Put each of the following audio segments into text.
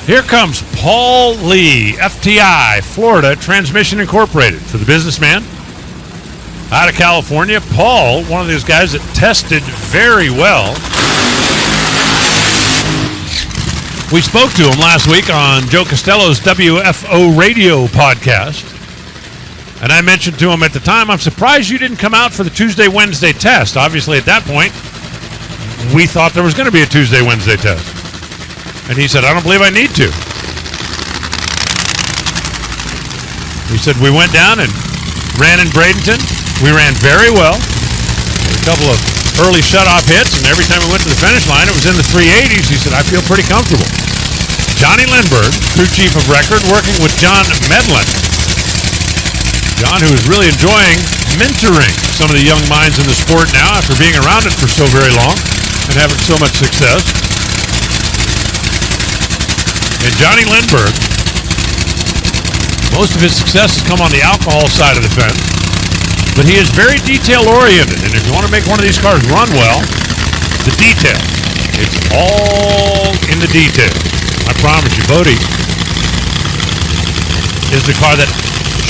Here comes Paul Lee, FTI, Florida Transmission Incorporated, for the businessman. Out of California, Paul, one of those guys that tested very well. We spoke to him last week on Joe Costello's WFO radio podcast. And I mentioned to him at the time, I'm surprised you didn't come out for the Tuesday-Wednesday test. Obviously, at that point, we thought there was going to be a Tuesday-Wednesday test. And he said, I don't believe I need to. He said, we went down and ran in Bradenton. We ran very well. A couple of early shutoff hits, and every time we went to the finish line, it was in the 380s. He said, I feel pretty comfortable. Johnny Lindbergh, crew chief of record, working with John Medlin. John, who is really enjoying mentoring some of the young minds in the sport now after being around it for so very long and having so much success. And Johnny Lindbergh, most of his success has come on the alcohol side of the fence, but he is very detail-oriented, and if you want to make one of these cars run well, the detail. It's all in the detail. I promise you, Bodie is the car that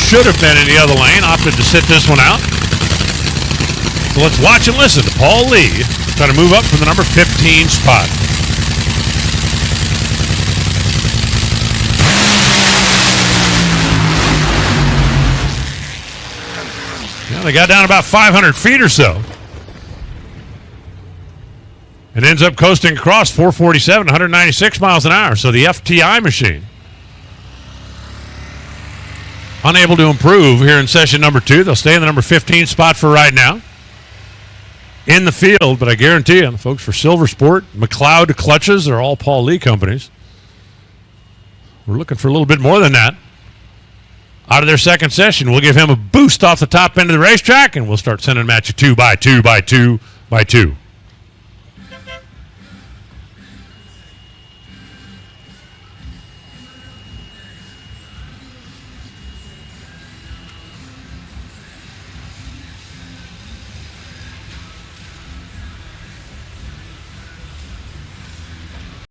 should have been in the other lane, opted to sit this one out. So let's watch and listen to Paul Lee trying to move up from the number 15 spot. Yeah, they got down about 500 feet or so. It ends up coasting across 447, 196 miles an hour. So the FTI machine, unable to improve here in session number 2. They'll stay in the number 15 spot for right now in the field, but I guarantee you, the folks for Silver Sport, McLeod Clutches, are all Paul Lee companies. We're looking for a little bit more than that. Out of their second session, we'll give him a boost off the top end of the racetrack, and we'll start sending them at you 2 by 2 by 2 by 2.